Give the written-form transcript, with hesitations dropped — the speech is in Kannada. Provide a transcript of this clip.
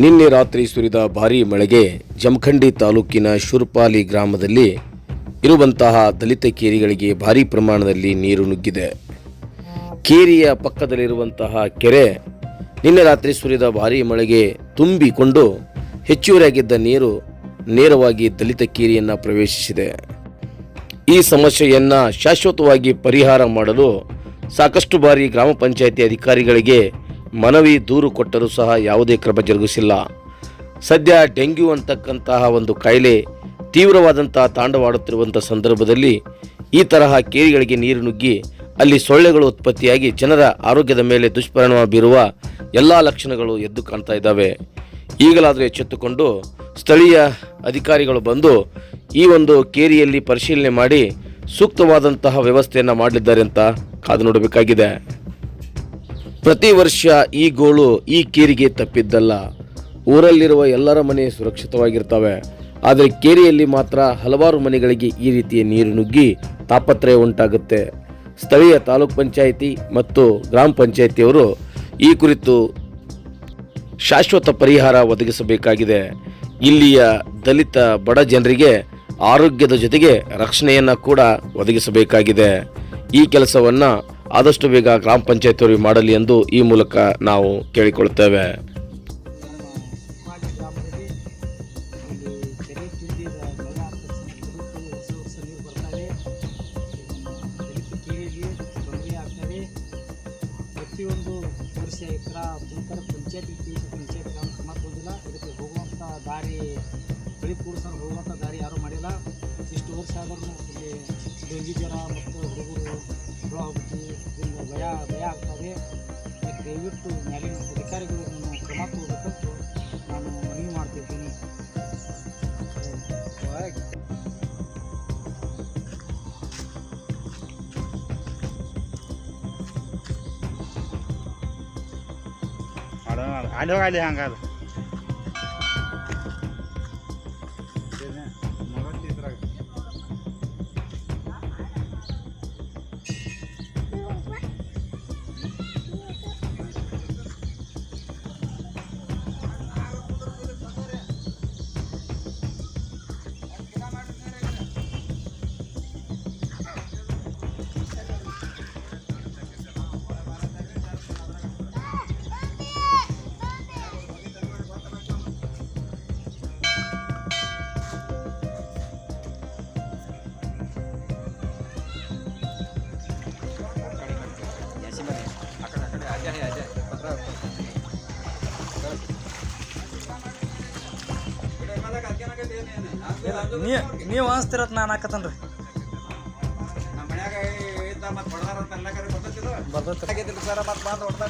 ನಿನ್ನೆ ರಾತ್ರಿ ಸುರಿದ ಭಾರೀ ಮಳೆಗೆ ಜಮಖಂಡಿ ತಾಲೂಕಿನ ಶೂರ್ಪಾಲಿ ಗ್ರಾಮದಲ್ಲಿ ಇರುವಂತಹ ದಲಿತ ಕೇರಿಗಳಿಗೆ ಭಾರೀ ಪ್ರಮಾಣದಲ್ಲಿ ನೀರು ನುಗ್ಗಿದೆ. ಕೇರಿಯ ಪಕ್ಕದಲ್ಲಿರುವಂತಹ ಕೆರೆ ನಿನ್ನೆ ರಾತ್ರಿ ಸುರಿದ ಭಾರೀ ಮಳೆಗೆ ತುಂಬಿಕೊಂಡು ಹೆಚ್ಚುವರಿಯಾಗಿದ್ದ ನೀರು ನೇರವಾಗಿ ದಲಿತ ಕೇರಿಯನ್ನು ಪ್ರವೇಶಿಸಿದೆ. ಈ ಸಮಸ್ಯೆಯನ್ನು ಶಾಶ್ವತವಾಗಿ ಪರಿಹಾರ ಮಾಡಲು ಸಾಕಷ್ಟು ಬಾರಿ ಗ್ರಾಮ ಪಂಚಾಯಿತಿ ಅಧಿಕಾರಿಗಳಿಗೆ ಮನವಿ ದೂರು ಕೊಟ್ಟರೂ ಸಹ ಯಾವುದೇ ಕ್ರಮ ಜರುಗಿಸಿಲ್ಲ. ಸದ್ಯ ಡೆಂಗ್ಯೂ ಅಂತಕ್ಕಂತಹ ಒಂದು ಕಾಯಿಲೆ ತೀವ್ರವಾದಂತಹ ತಾಂಡವಾಡುತ್ತಿರುವಂಥ ಸಂದರ್ಭದಲ್ಲಿ ಈ ತರಹ ಕೇರಿಗಳಿಗೆ ನೀರು ನುಗ್ಗಿ ಅಲ್ಲಿ ಸೊಳ್ಳೆಗಳು ಉತ್ಪತ್ತಿಯಾಗಿ ಜನರ ಆರೋಗ್ಯದ ಮೇಲೆ ದುಷ್ಪರಿಣಾಮ ಬೀರುವ ಎಲ್ಲ ಲಕ್ಷಣಗಳು ಎದ್ದು ಕಾಣ್ತಾ ಇದ್ದಾವೆ. ಈಗಲಾದರೂ ಎಚ್ಚೆತ್ತುಕೊಂಡು ಸ್ಥಳೀಯ ಅಧಿಕಾರಿಗಳು ಬಂದು ಈ ಒಂದು ಕೇರಿಯಲ್ಲಿ ಪರಿಶೀಲನೆ ಮಾಡಿ ಸೂಕ್ತವಾದಂತಹ ವ್ಯವಸ್ಥೆಯನ್ನು ಮಾಡಲಿದ್ದಾರೆ ಅಂತ ಕಾದು ನೋಡಬೇಕಾಗಿದೆ. ಪ್ರತಿ ವರ್ಷ ಈ ಗೋಳು ಈ ಕೇರಿಗೆ ತಪ್ಪಿದ್ದಲ್ಲ. ಊರಲ್ಲಿರುವ ಎಲ್ಲರ ಮನೆ ಸುರಕ್ಷಿತವಾಗಿರ್ತವೆ. ಆದರೆ ಕೇರಿಯಲ್ಲಿ ಮಾತ್ರ ಹಲವಾರು ಮನೆಗಳಿಗೆ ಈ ರೀತಿಯ ನೀರು ನುಗ್ಗಿ ತಾಪತ್ರಯ ಉಂಟಾಗುತ್ತೆ. ಸ್ಥಳೀಯ ತಾಲೂಕ್ ಪಂಚಾಯಿತಿ ಮತ್ತು ಗ್ರಾಮ ಪಂಚಾಯಿತಿಯವರು ಈ ಕುರಿತು ಶಾಶ್ವತ ಪರಿಹಾರ ಒದಗಿಸಬೇಕಾಗಿದೆ. ಇಲ್ಲಿಯ ದಲಿತ ಬಡ ಜನರಿಗೆ ಆರೋಗ್ಯದ ಜೊತೆಗೆ ರಕ್ಷಣೆಯನ್ನು ಕೂಡ ಒದಗಿಸಬೇಕಾಗಿದೆ. ಈ ಕೆಲಸವನ್ನು ಆದಷ್ಟು ಬೇಗ ಗ್ರಾಮ ಪಂಚಾಯತಿಯವರು ಮಾಡಲಿ ಎಂದು ಈ ಮೂಲಕ ನಾವು ಕೇಳಿಕೊಳ್ಳುತ್ತೇವೆ. ಪ್ರತಿಯೊಂದು ವರ್ಷ ಎಕರ ತುಂತರ ಪಂಚಾಯತಿ ಗ್ರಾಮ ಕ್ರಮ ತಗೊಂಡಿಲ್ಲ. ಇದಕ್ಕೆ ಹೋಗುವಂಥ ದಾರಿ ಬಳಿ ಕೂಡಿಸಲು ಹೋಗುವಂಥ ದಾರಿ ಯಾರೂ ಮಾಡಿಲ್ಲ. ಇಷ್ಟು ವರ್ಷ ಆದ್ರೂ ಇಲ್ಲಿ ಡೆಂಗಿ ಜ್ವರ ಮತ್ತು ಹುಡುಗರು ಹುಳ ಹೋಗ್ತಿ ಇದರಿಂದ ಭಯ ಆಗ್ತದೆ. ಇದಕ್ಕೆ ದಯವಿಟ್ಟು ಮೇಲಿನ ಅಧಿಕಾರಿಗಳು ಕ್ರಮ ತಗೋಬೇಕಂತ ನಾನು ಮನವಿ ಮಾಡ್ತಿದ್ದೀನಿ. ಅಲ್ಲಿ ಹಂಗದ ನೀವು ಅನಿಸ್ತಿರತ್ ನಾನು ಹಾಕತ್ತನ್ರಿ ಬರ್ತೈತಿ ಸರ್ ಮತ್ತೆ